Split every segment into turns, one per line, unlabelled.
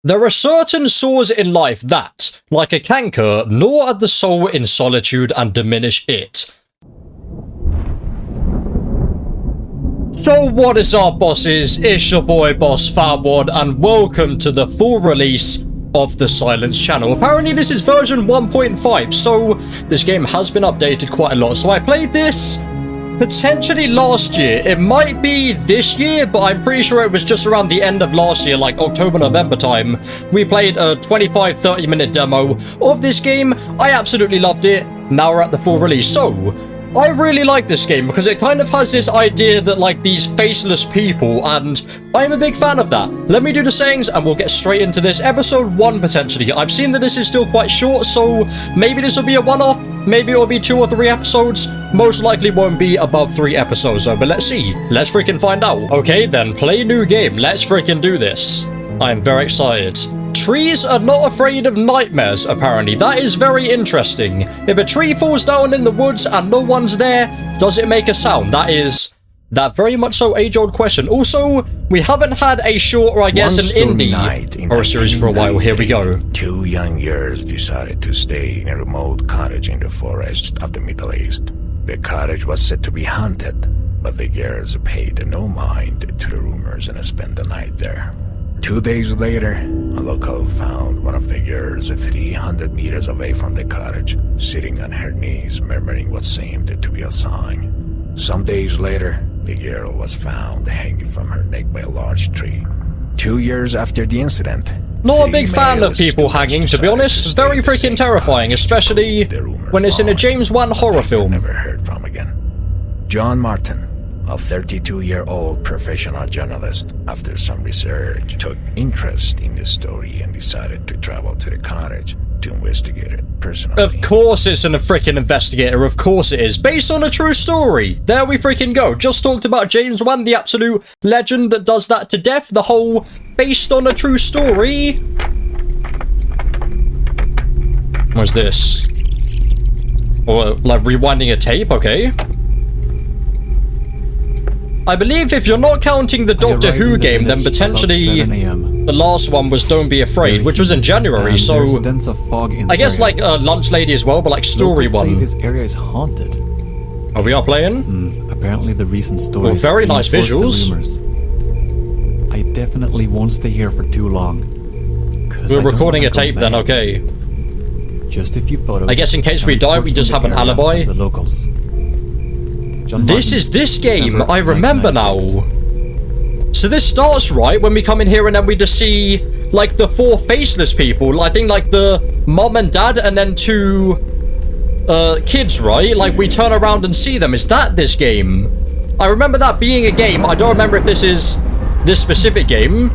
There are certain sores in life that, like a canker, gnaw at the soul in solitude and diminish it. So what is up, bosses? It's your boy Boss Fatwod, and welcome to the full release of the Silence channel. Apparently this is version 1.5, so this game has been updated quite a lot. So I played this potentially last year. It might be this year, but I'm pretty sure it was just around the end of last year, like October, November time. We played a 25-30 minute demo of this game. I absolutely loved it. Now we're at the full release. So I really like this game because it kind of has this idea that like these faceless people, and I'm a big fan of that. Let me do the sayings and we'll get straight into this. Episode 1 potentially. I've seen that this is still quite short, so maybe this will be a one-off. Maybe it'll be 2 or 3 episodes. Most likely won't be above 3 episodes though, but let's see. Let's freaking find out. Okay then, play new game. Let's freaking do this. I'm very excited. Trees are not afraid of nightmares, apparently. That is very interesting. If a tree falls down in the woods and no one's there, does it make a sound? That very much so age-old question. Also, we haven't had a short, or I guess an indie horror series for a while. Here we go.
2 young girls decided to stay in a remote cottage in the forest of the Middle East. The cottage was said to be haunted, but the girls paid no mind to the rumors and spent the night there. 2 days later, a local found one of the girls 300 meters away from the cottage, sitting on her knees, murmuring what seemed to be a song. Some days later, the girl was found hanging from her neck by a large tree. 2 years after the incident,
not a big fan of people hanging, to be honest. Very freaking terrifying, especially when it's in a James Wan horror film.
Never heard from again. John Martin, a 32-year-old professional journalist, after some research, took interest in the story and decided to travel to the cottage to investigate it personally.
Of course it's a freaking investigator, of course it is. Based on a true story. There we freaking go. Just talked about James Wan, the absolute legend that does that to death. The whole based on a true story. What's this? Or like rewinding a tape, okay. I believe if you're not counting the Doctor Who game, then potentially the last one was Don't Be Afraid, which was in January, so I guess like a Lunch Lady as well, but like story one.
This area is haunted.
Oh, we are playing?
Apparently the recent stories.
Well, very nice visuals.
I definitely won't stay here for too long.
We're recording a tape then, okay.
Just a few photos.
I guess in case we die, we just have an alibi.
The locals.
This is this game, I remember now. So this starts right when we come in here and then we just see like the 4 faceless people. I think like the mom and dad and then 2 kids, right? Like we turn around and see them. Is that this game? I remember that being a game. I don't remember if this is this specific game.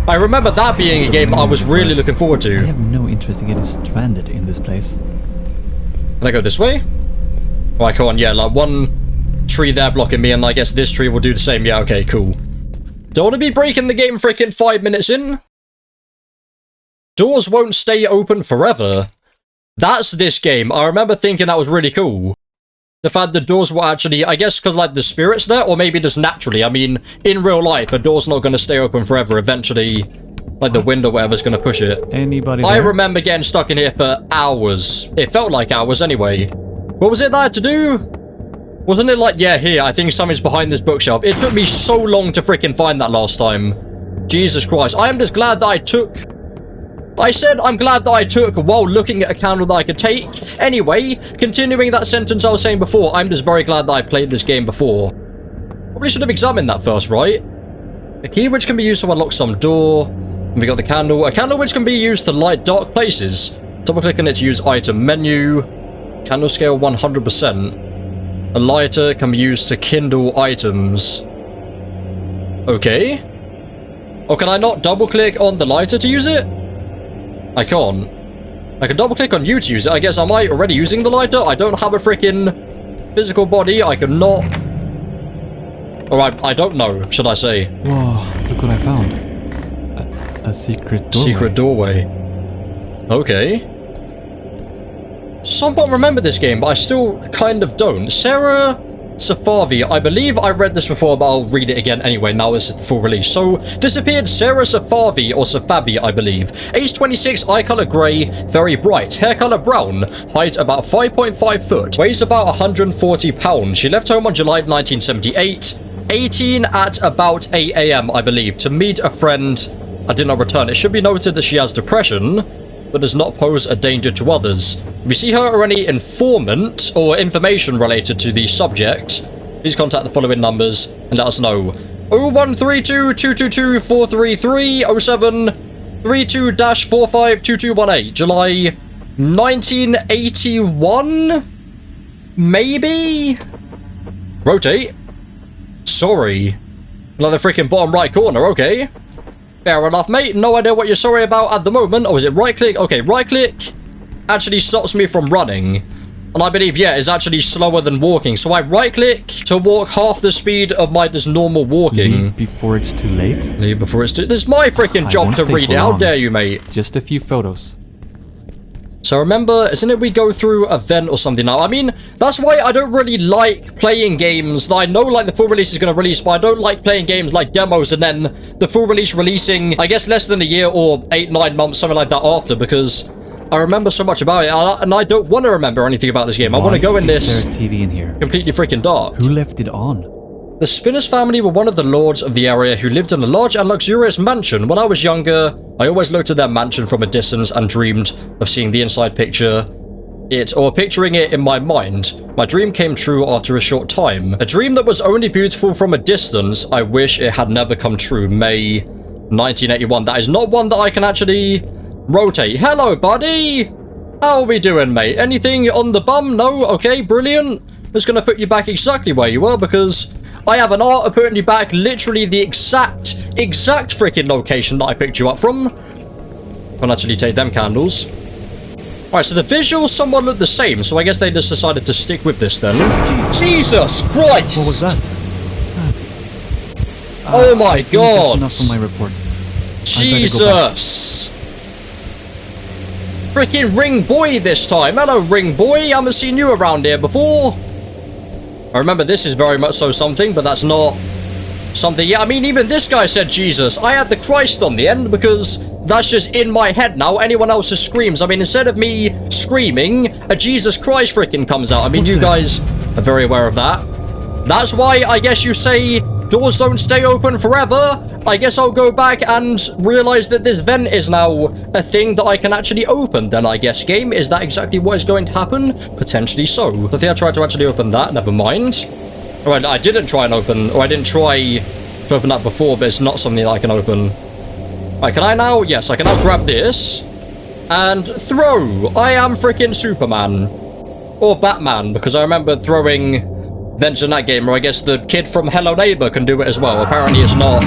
I remember that being a game I was really looking forward to.
I have no interest in getting stranded in this place.
Can I go this way? Oh, I can't. Yeah, like one tree there blocking me, and I guess this tree will do the same. Yeah, okay, cool. Don't want to be breaking the game freaking 5 minutes in. Doors won't stay open forever. That's this game. I remember thinking that was really cool. The fact that doors were actually, I guess because like the spirits there, or maybe just naturally. I mean, in real life, a door's not going to stay open forever. Eventually, like the wind or whatever's going to push it.
Anybody there?
I remember getting stuck in here for hours. It felt like hours anyway. What was it that I had to do? Wasn't it like, yeah, here, I think something's behind this bookshelf. It took me so long to freaking find that last time. Jesus Christ. I am just glad that I took... I said I'm glad that I took while looking at a candle that I could take. Anyway, continuing that sentence I was saying before, I'm just very glad that I played this game before. Probably should have examined that first, right? A key which can be used to unlock some door. And we got the candle. A candle which can be used to light dark places. Double click on it to use item menu. Candle scale 100%. A lighter can be used to kindle items. Okay. Oh, can I not double click on the lighter to use it? I can't. I can double click on you to use it. I guess am I already using the lighter? I don't have a freaking physical body. I cannot. Alright, I don't know, should I say.
Whoa, look what I found. A secret doorway.
Secret doorway. Okay. Somewhat remember this game, but I still kind of don't. Sarah Safavi. I believe I read this before, but I'll read it again anyway. Now this is the full release. So, disappeared Sarah Safavi, or Safabi, I believe. Age 26, eye color grey, very bright. Hair color brown. Height about 5.5 foot. Weighs about 140 pounds. She left home on July 1978. 18 at about 8 a.m, I believe, to meet a friend. I did not return. It should be noted that she has depression, but does not pose a danger to others. If you see her or any informant or information related to the subject, please contact the following numbers and let us know. 0132-222-433, 0732-452218, July 1981? Maybe? Rotate. Sorry. Like the freaking bottom right corner, okay. Fair enough, mate. No idea what you're sorry about at the moment. Oh, is it right click? Okay, right click actually stops me from running. And I believe, yeah, it's actually slower than walking. So I right click to walk half the speed of my just normal walking.
Leave before it's too late?
Leave before it's too... This is my freaking job to read it. How dare you, mate?
Just a few photos.
So remember, isn't it we go through a vent or something now? I mean, that's why I don't really like playing games. I know, like, the full release is going to release, but I don't like playing games like demos and then the full release releasing, I guess, less than a year or 8-9 months, something like that after, because I remember so much about it, and I don't want to remember anything about this game. I want to go in this
TV in here?
Completely freaking dark.
Who left it on?
The Spinners family were one of the lords of the area who lived in a large and luxurious mansion. When I was younger, I always looked at their mansion from a distance and dreamed of seeing the inside picturing it in my mind. My dream came true after a short time. A dream that was only beautiful from a distance. I wish it had never come true. May 1981. That is not one that I can actually rotate. Hello, buddy! How are we doing, mate? Anything on the bum? No? Okay, brilliant. Just gonna put you back exactly where you were because I have an art of putting you back literally the exact freaking location that I picked you up from. Can't actually take them candles. Alright, so the visuals somewhat look the same, so I guess they just decided to stick with this then. Jesus Christ!
What was that?
Oh my God!
That's enough for my report.
Jesus! Freaking ring boy this time. Hello, ring boy. I haven't seen you around here before. I remember this is very much so something, but that's not something. Yeah, I mean, even this guy said Jesus. I had the Christ on the end because that's just in my head now. Anyone else's screams. I mean, instead of me screaming, a Jesus Christ freaking comes out. I mean, you guys are very aware of that. That's why I guess you say doors don't stay open forever. I guess I'll go back and realize that this vent is now a thing that I can actually open. Then I guess, game, is that exactly what is going to happen? Potentially so. I think I tried to actually open that. Never mind. Alright, I didn't try and open, or I didn't try to open that before, but it's not something that I can open. Alright, can I now? Yes, I can now grab this and throw. I am freaking Superman. Or Batman, because I remember throwing vents in that game, or I guess the kid from Hello Neighbor can do it as well. Apparently it's not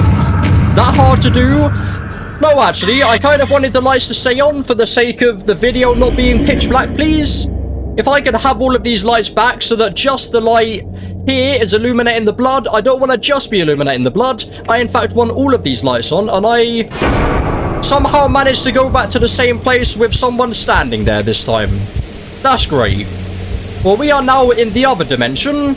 that hard to do. No, actually, I kind of wanted the lights to stay on for the sake of the video not being pitch black, please. If I could have all of these lights back so that just the light here is illuminating the blood. I don't want to just be illuminating the blood. I, in fact, want all of these lights on, and I somehow managed to go back to the same place with someone standing there this time. That's great. Well, we are now in the other dimension.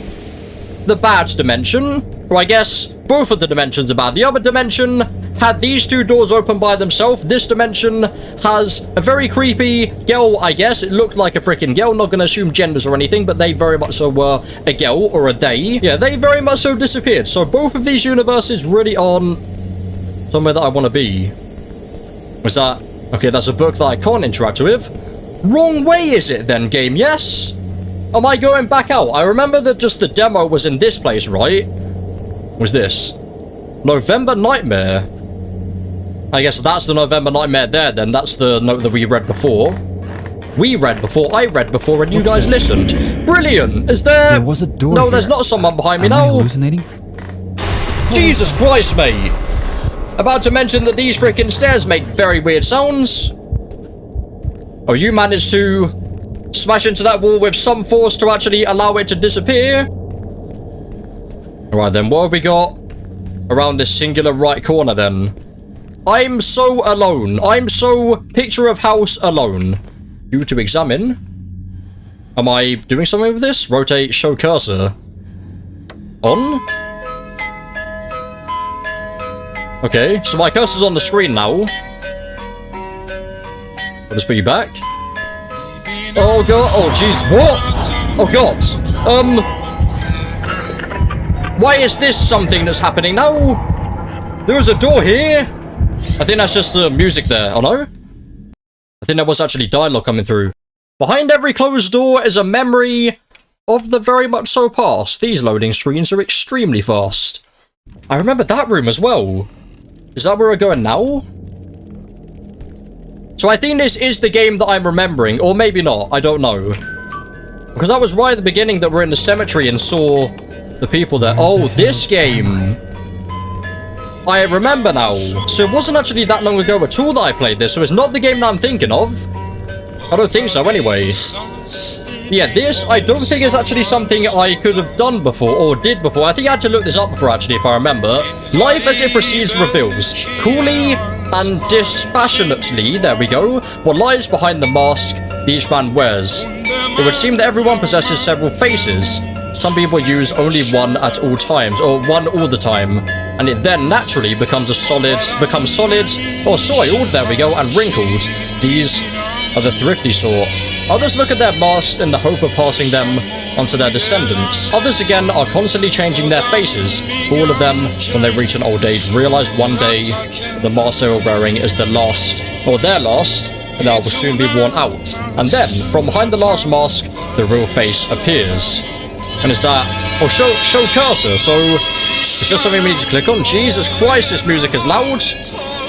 The bad dimension. Or I guess both of the dimensions are bad. The other dimension had these two doors open by themselves. This dimension has a very creepy girl, I guess. It looked like a freaking girl. Not gonna assume genders or anything, but they very much so were a girl or a they. Yeah, they very much so disappeared. So both of these universes really aren't somewhere that I want to be. Was that... Okay, that's a book that I can't interact with. Wrong way is it then, game? Yes? Am I going back out? I remember that just the demo was in this place, right? Was this November Nightmare? I guess that's the November Nightmare there then. That's the note that we read before. I read before, and you guys listened. Brilliant! Is there...
There was a door
No,
here.
there's not someone behind me
Am I
now.
hallucinating?
Jesus Christ, mate! About to mention that these freaking stairs make very weird sounds. Oh, you managed to smash into that wall with some force to actually allow it to disappear. Alright then, what have we got around this singular right corner then? I'm so alone. I'm so picture of house alone. You to examine. Am I doing something with this? Rotate, show cursor. On? Okay, so my cursor's on the screen now. I'll just put you back. Oh god, oh jeez, what? Oh god. Why is this something that's happening now? There's a door here. I think that's just the music there. Oh no? I think there was actually dialogue coming through. Behind every closed door is a memory of the very much so past. These loading screens are extremely fast. I remember that room as well. Is that where we're going now? So I think this is the game that I'm remembering, or maybe not, I don't know. Because that was right at the beginning that we're in the cemetery and saw the people there. Oh, this game. I remember now. So it wasn't actually that long ago at all that I played this, so it's not the game that I'm thinking of. I don't think so anyway. Yeah, this I don't think is actually something I could have done before, or did before. I think I had to look this up before actually, if I remember. Life as it proceeds reveals, coolly and dispassionately, there we go, what lies behind the mask each man wears. It would seem that everyone possesses several faces. Some people use only one at all times, or one all the time, and it then naturally becomes solid, or soiled, there we go, and wrinkled. These are the thrifty sort. Others look at their masks in the hope of passing them onto their descendants. Others again are constantly changing their faces. All of them, when they reach an old age, realize one day the mask they were wearing is the last, or their last, and that will soon be worn out. And then, from behind the last mask, the real face appears. And is that... oh, show cursor, so... is this something we need to click on? Jesus Christ, this music is loud!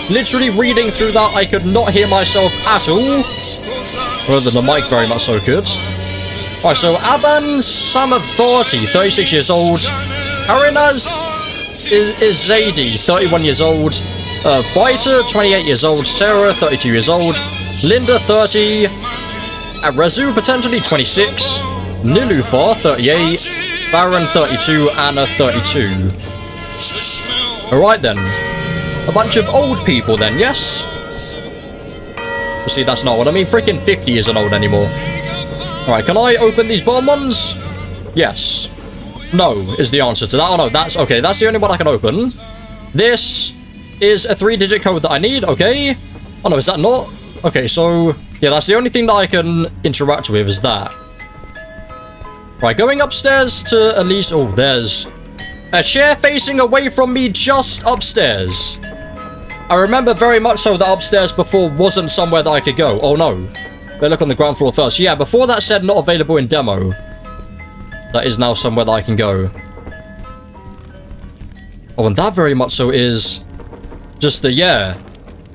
Literally reading through that, I could not hear myself at all. Rather than the mic very much so good. Alright, so Aban Samavati, 36 years old. Harinaz Izadi, 31 years old. Baita, 28 years old. Sarah, 32 years old. Linda, 30. Rezu, potentially 26. Nilufar, 38. Baron, 32. Anna, 32. Alright then. A bunch of old people then, yes? See, that's not what I mean. Freaking 50 isn't old anymore. Alright, can I open these bottom ones? Yes. No is the answer to that. Oh no, that's okay. That's the only one I can open. This is a 3-digit code that I need. Okay. Oh no, is that not? Okay, so yeah, that's the only thing that I can interact with is that. Right, going upstairs to at least... oh, there's a chair facing away from me just upstairs. I remember very much so that upstairs before wasn't somewhere that I could go. Oh no. Better look on the ground floor first. Yeah, before that said not available in demo. That is now somewhere that I can go. Oh, and that very much so is just the, yeah.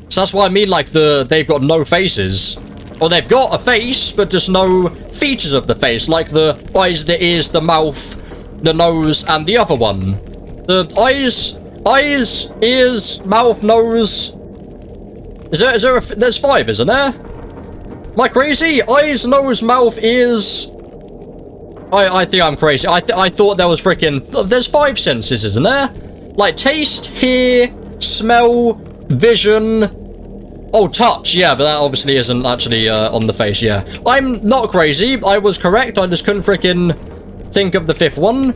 So that's what I mean, like they've got no faces. Or they've got a face, but just no features of the face. Like the eyes, the ears, the mouth, the nose, and the other one. The eyes, ears, mouth, nose. There's 5, isn't there? Am I crazy? Eyes, nose, mouth, ears. I think I'm crazy. I thought there was freaking... there's 5 senses, isn't there? Like taste, hear, smell, vision. Oh, touch. Yeah, but that obviously isn't actually on the face, yeah. I'm not crazy. I was correct. I just couldn't freaking think of the 5th one.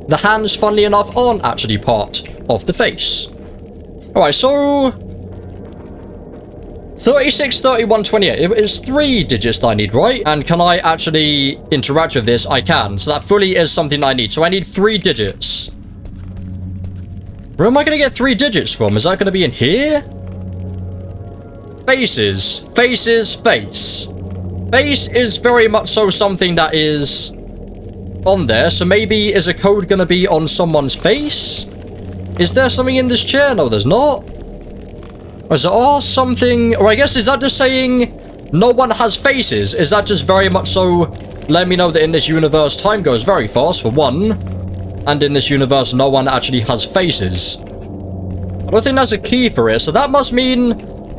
The hands, funnily enough, aren't actually part of the face. Alright, so... 36, 31, 28. It is 3 digits that I need, right? And can I actually interact with this? I can. So that fully is something I need. So I need 3 digits. Where am I going to get 3 digits from? Is that going to be in here? Faces. Faces, face. Face is very much so something that is on there. So maybe is a code going to be on someone's face? Is there something in this chair? No, there's not. Or is there something... or I guess, is that just saying no one has faces? Is that just very much so let me know that in this universe time goes very fast, for one. And in this universe, no one actually has faces. I don't think that's a key for it. So that must mean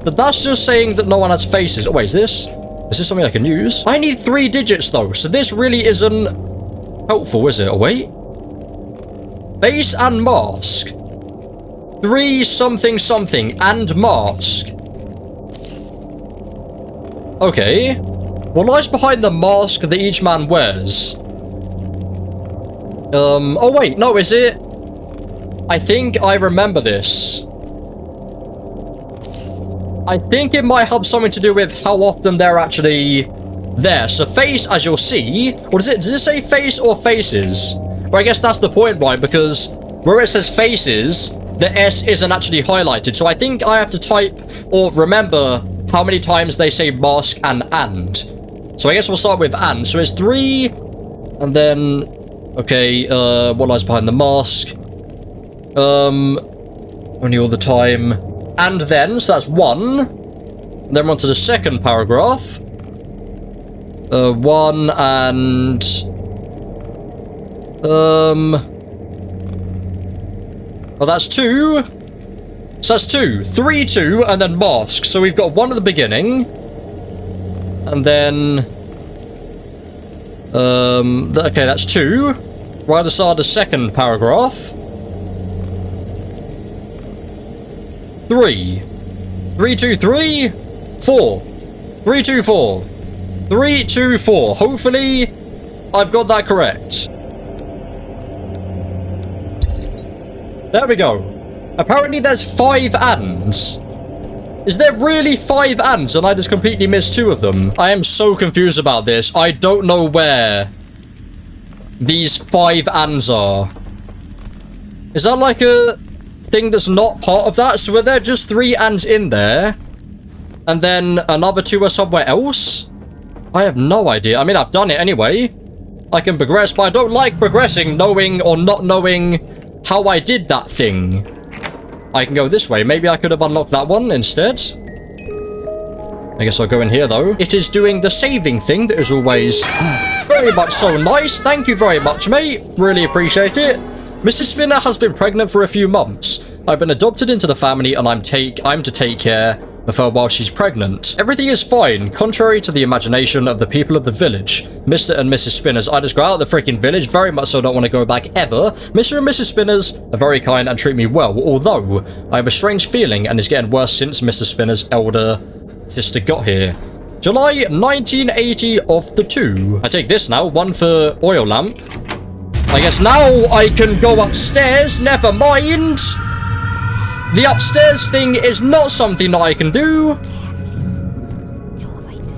that that's just saying that no one has faces. Oh, wait, is this something I can use? I need 3 digits, though. So this really isn't helpful, is it? Oh, wait. Face and mask. 3 something something and mask. Okay. What lies behind the mask that each man wears? Oh wait, no, is it? I think I remember this. I think it might have something to do with how often they're actually there. So face, as you'll see, or does it say face or faces? Well, I guess that's the point, right? Because where it says faces, the S isn't actually highlighted. So I think I have to type or remember how many times they say mask and. So I guess we'll start with and. So it's 3, and then, okay, what lies behind the mask? Only all the time. And then, so that's 1. And then we're on to the second paragraph. 1 and... well, that's 2. So that's 2. 3, 2, and then mask. So we've got 1 at the beginning. And then... okay, that's 2. Right at the start of the second paragraph. 3. 3, 2, 3. 4. 3, 2, 4. 3, 2, 4. Hopefully, I've got that correct. There we go. Apparently there's 5 ands. Is there really 5 ands and I just completely missed 2 of them? I am so confused about this. I don't know where these 5 ands are. Is that like a thing that's not part of that? So are there just 3 ands in there? And then another 2 are somewhere else? I have no idea. I mean, I've done it anyway. I can progress, but I don't like progressing knowing or not knowing how I did that thing. I can go this way. Maybe I could have unlocked that one instead. I guess I'll go in here, though. It is doing the saving thing that is always very much so nice. Thank you very much, mate. Really appreciate it. Mrs. Spinner has been pregnant for a few months. I've been adopted into the family, and I'm to take care of her while she's pregnant. Everything is fine, contrary to the imagination of the people of the village. Mr. and Mrs. Spinners, I just got out of the freaking village, very much so don't want to go back ever. Mr. and Mrs. Spinners are very kind and treat me well, although I have a strange feeling and it's getting worse since Mr. Spinner's elder sister got here. July 1980 of the 2. I take this now, 1 for oil lamp. I guess now I can go upstairs, never mind. The upstairs thing is not something that I can do.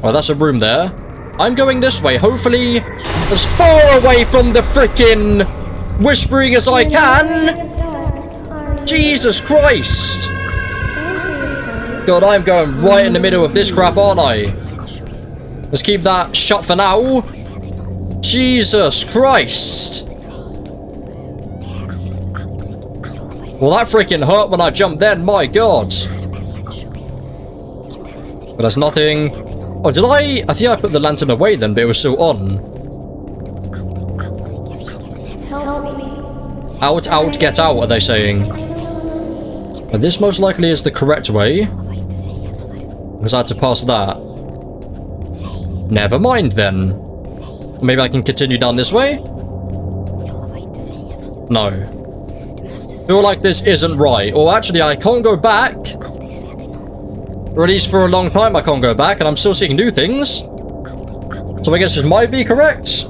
Oh, that's a room there. I'm going this way, hopefully as far away from the frickin' whispering as I can. Jesus Christ. God, I'm going right in the middle of this crap, aren't I? Let's keep that shut for now. Jesus Christ. Well, that freaking hurt when I jumped then, my god. But there's nothing. Oh, did I think I put the lantern away then, but it was still on. Out, out, get out, are they saying? And this most likely is the correct way. Because I had to pass that. Never mind then. Maybe I can continue down this way? No. Feel like this isn't right. Or actually, I can't go back. Or at least for a long time I can't go back, and I'm still seeing new things. So I guess this might be correct.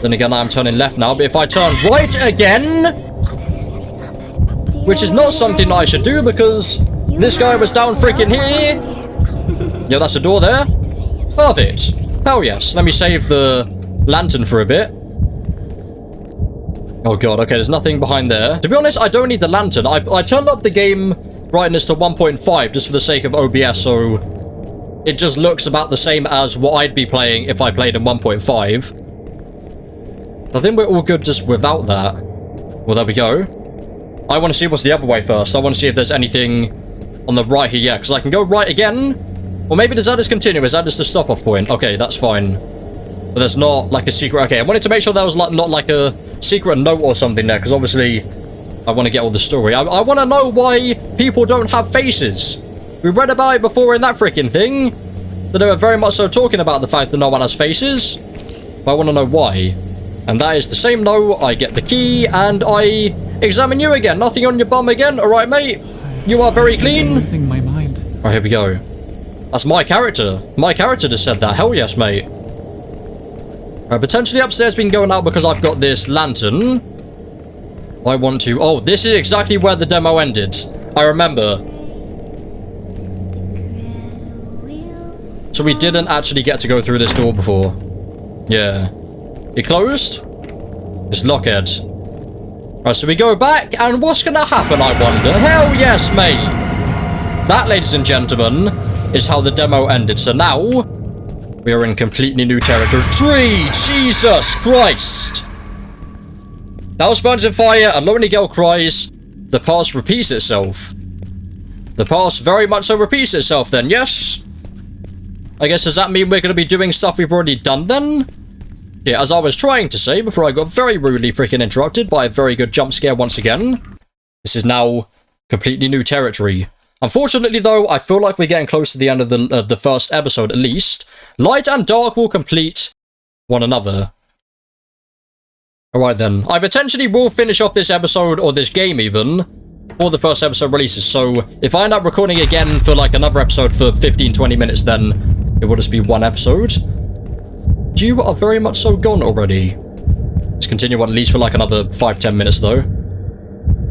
Then again, I'm turning left now, but if I turn right again, which is not something I should do because this guy was down freaking here. Yeah, that's a door there. Perfect. Hell yes. Let me save the lantern for a bit. Oh god, okay, there's nothing behind there. To be honest, I don't need the lantern. I turned up the game brightness to 1.5 just for the sake of OBS, so it just looks about the same as what I'd be playing if I played in 1.5. I think we're all good just without that. Well, there we go. I want to see what's the other way first. I want to see if there's anything on the right here. Yeah, because I can go right again. Or maybe does that just continue? Is that just a stop-off point? Okay, that's fine. But there's not like a secret. Okay, I wanted to make sure there was like not like a secret note or something there, because obviously I want to get all the story. I want to know why people don't have faces. We read about it before in that freaking thing, that they were very much so talking about the fact that no one has faces. But I want to know why. And that is the same note. I get the key and I examine you again. Nothing on your bum again. All right, mate. You are very clean.
Losing my mind.
All right, here we go. That's my character. My character just said that. Hell yes, mate. Potentially upstairs we can go now because I've got this lantern. I want to... Oh, this is exactly where the demo ended. I remember. So we didn't actually get to go through this door before. Yeah. It closed? It's locked. Right, so we go back, and what's gonna happen, I wonder? Hell yes, mate! That, ladies and gentlemen, is how the demo ended. So now, we are in completely new territory. Jesus Christ! The house burns in fire, a lonely girl cries. The past repeats itself. The past very much so repeats itself then, yes? I guess, does that mean we're going to be doing stuff we've already done then? Yeah, as I was trying to say before I got very rudely freaking interrupted by a very good jump scare once again. This is now completely new territory. Unfortunately though, I feel like we're getting close to the end of the first episode at least. Light and dark will complete one another. Alright then, I potentially will finish off this episode, or this game even, before the first episode releases, so if I end up recording again for like another episode for 15-20 minutes, then it will just be one episode. You are very much so gone already. Let's continue on at least for like another 5-10 minutes though.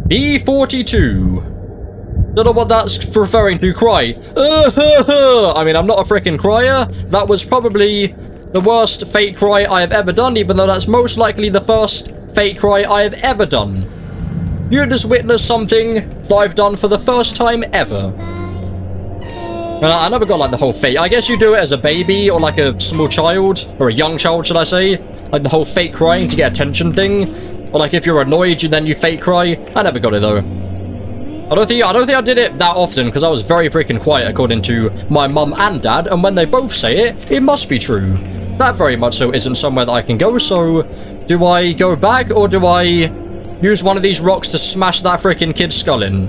B42. Don't know what that's referring to. Cry. I mean, I'm not a freaking crier. That was probably the worst fake cry I have ever done, even though that's most likely the first fake cry I have ever done. You just witnessed something that I've done for the first time ever. I never got like the whole fake. I guess you do it as a baby or like a small child, or a young child, should I say? Like the whole fake crying to get attention thing, or like if you're annoyed, then you fake cry. I never got it though. I don't think I did it that often because I was very freaking quiet according to my mum and dad, and when they both say it, it must be true. That very much so isn't somewhere that I can go. So, do I go back or do I use one of these rocks to smash that freaking kid's skull in?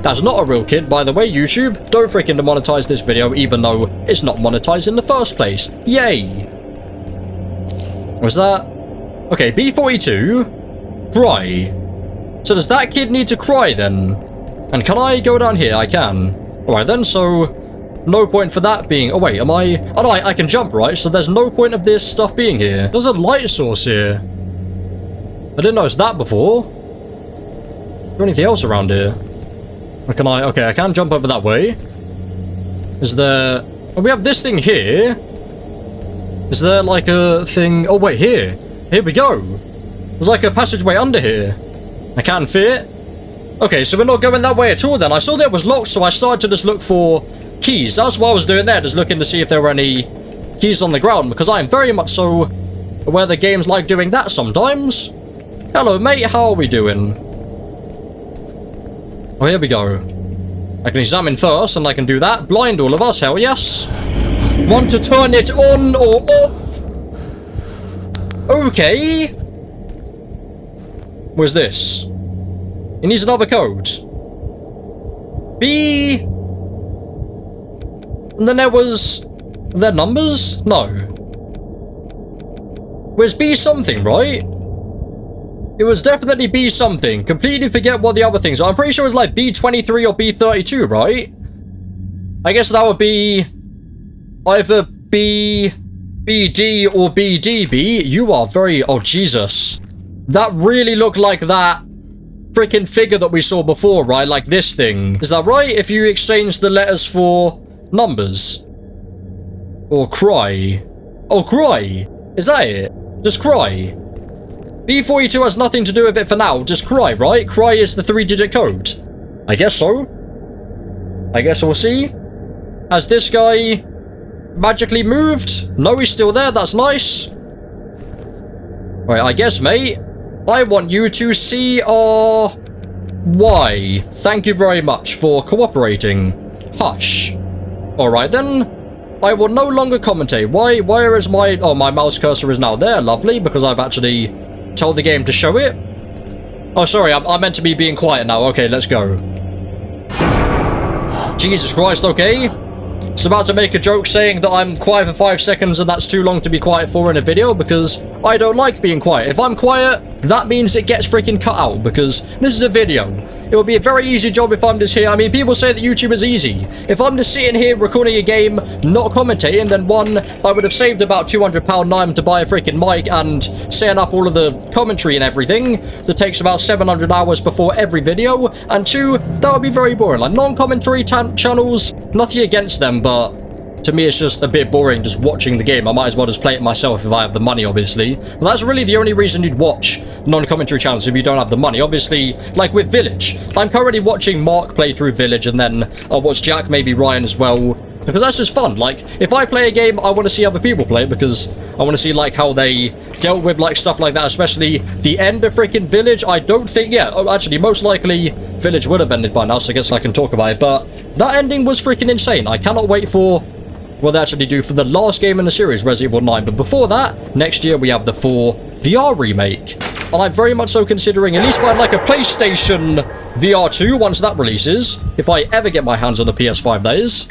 That's not a real kid, by the way, YouTube. Don't freaking demonetize this video, even though it's not monetized in the first place. Yay! Was that? Okay, B42. Cry. So does that kid need to cry then? And can I go down here? I can. Alright then, so no point for that being... Oh wait, am I... Oh no, I can jump, right? So there's no point of this stuff being here. There's a light source here. I didn't notice that before. Is there anything else around here? Or can I... Okay, I can jump over that way. Is there... Oh, we have this thing here. Is there like a thing... Oh wait, here. Here we go. There's like a passageway under here. I can't fit. Okay, so we're not going that way at all then. I saw that it was locked, so I started to just look for keys. That's what I was doing there, just looking to see if there were any keys on the ground, because I am very much so aware the game's like doing that sometimes. Hello, mate. How are we doing? Oh, here we go. I can examine first, and I can do that. Blind all of us, hell yes. Want to turn it on or off? Okay. What's this? It needs another code. B... And then there was... Are there numbers? No. Where's B something, right? It was definitely B something. Completely forget what the other things are. I'm pretty sure it was like B23 or B32, right? I guess that would be... either B... BD or BDB. You are very... Oh, Jesus. That really looked like that freaking figure that we saw before, right? Like this thing. Is that right? If you exchange the letters for numbers. Or cry. Oh, cry. Is that it? Just cry. B42 has nothing to do with it for now. Just cry, right? Cry is the 3-digit code. I guess so. I guess we'll see. Has this guy magically moved? No, he's still there. That's nice. Right, I guess, mate. I want you to CRY. Thank you very much for cooperating. Hush. Alright then. I will no longer commentate. Where is my... Oh, my mouse cursor is now there. Lovely, because I've actually told the game to show it. Oh, sorry. I'm meant to be being quiet now. Okay, let's go. Jesus Christ, okay. It's about to make a joke saying that I'm quiet for 5 seconds and that's too long to be quiet for in a video because I don't like being quiet. If I'm quiet, that means it gets freaking cut out because this is a video. It would be a very easy job if I'm just here. I mean, people say that YouTube is easy. If I'm just sitting here recording a game, not commentating, then one, I would have saved about £200 to buy a freaking mic and setting up all of the commentary and everything. That takes about 700 hours before every video. And two, that would be very boring. Like, non-commentary channels, nothing against them, but to me, it's just a bit boring just watching the game. I might as well just play it myself if I have the money, obviously. But that's really the only reason you'd watch non-commentary channels if you don't have the money. Obviously, like with Village. I'm currently watching Mark play through Village, and then I'll watch Jack, maybe Ryan as well. Because that's just fun. Like, if I play a game, I want to see other people play it, because I want to see, like, how they dealt with, like, stuff like that. Especially the end of freaking Village. I don't think, yeah, actually, most likely, Village would have ended by now, so I guess I can talk about it. But that ending was freaking insane. I cannot wait for what they actually do for the last game in the series, Resident Evil 9. But before that, next year we have the 4 VR remake. And I'm very much so considering at least buying like a PlayStation VR 2 once that releases. If I ever get my hands on the PS5, that is.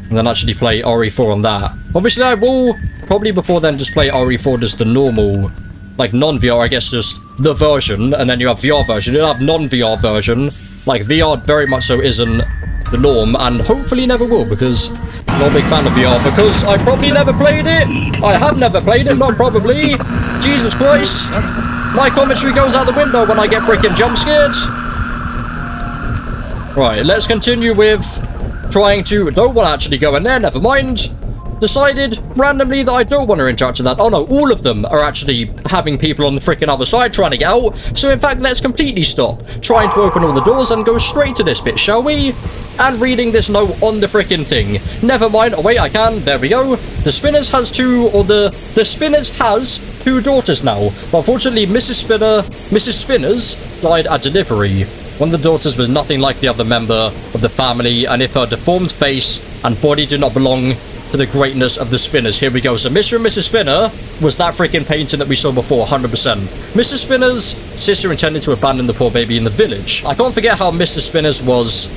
And then actually play RE4 on that. Obviously, I will probably before then just play RE4 just the normal, like non-VR, I guess just the version. And then you have VR version. You'll have non-VR version. Like VR very much so isn't the norm, and hopefully never will, because I'm not a big fan of VR, because I probably never played it. I have never played it, not probably. Jesus Christ. My commentary goes out the window when I get freaking jump scared. Right, let's continue with trying to... Don't want to actually go in there, never mind. Decided randomly that I don't want to interact with that. Oh no, all of them are actually having people on the freaking other side trying to get out. So in fact, let's completely stop trying to open all the doors and go straight to this bit, shall we? And reading this note on the freaking thing. Never mind. Oh wait, I can. There we go. The Spinners has the Spinners has 2 daughters now. But unfortunately, Mrs. Spinners died at delivery. One of the daughters was nothing like the other member of the family, and if her deformed face and body did not belong to the greatness of the Spinners. Here we go. So Mr. and Mrs. Spinner was that freaking painting that we saw before, 100%. Mrs. Spinner's sister intended to abandon the poor baby in the village. I can't forget how Mr. Spinner's was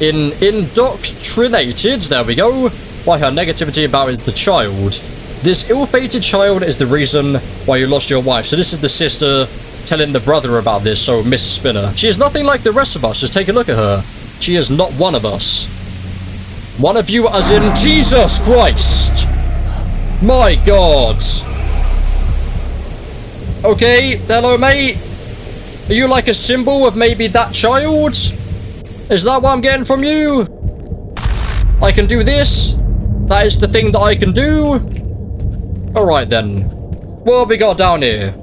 indoctrinated, there we go, by her negativity about the child. This ill-fated child is the reason why you lost your wife. So this is the sister telling the brother about this, so Mrs. Spinner. She is nothing like the rest of us. Just take a look at her. She is not one of us. One of you as in Jesus Christ. My God. Okay, hello mate. Are you like a symbol of maybe that child? Is that what I'm getting from you? I can do this. That is the thing that I can do. Alright then. What have we got down here?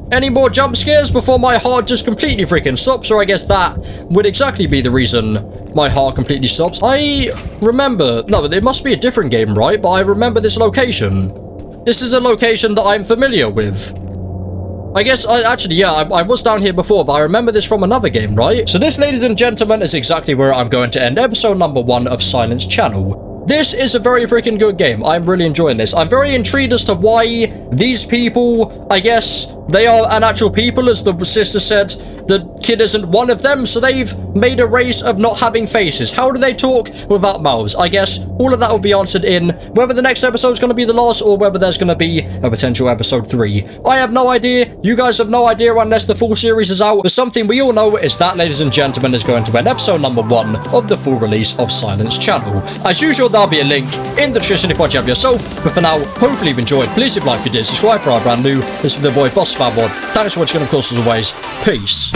Any more jump scares before my heart just completely freaking stops? Or I guess that would exactly be the reason my heart completely stops. I remember... No, it must be a different game, right? But I remember this location. This is a location that I'm familiar with. I guess, I was down here before, but I remember this from another game, right? So this, ladies and gentlemen, is exactly where I'm going to end episode number 1 of Silence Channel. This is a very freaking good game. I'm really enjoying this. I'm very intrigued as to why these people, I guess, they are an actual people, as the sister said. The kid isn't one of them, so they've made a race of not having faces. How do they talk without mouths? I guess all of that will be answered in whether the next episode is going to be the last or whether there's going to be a potential episode 3. I have no idea. You guys have no idea unless the full series is out. But something we all know is that, ladies and gentlemen, is going to end episode number 1 of the full release of Silence Channel. As usual, there'll be a link in the description if you want to have yourself. But for now, hopefully you've enjoyed. Please leave a like if you did. Subscribe for our brand new. This is the boy Boss Fatwod. Thanks for watching, and of course, as always, peace.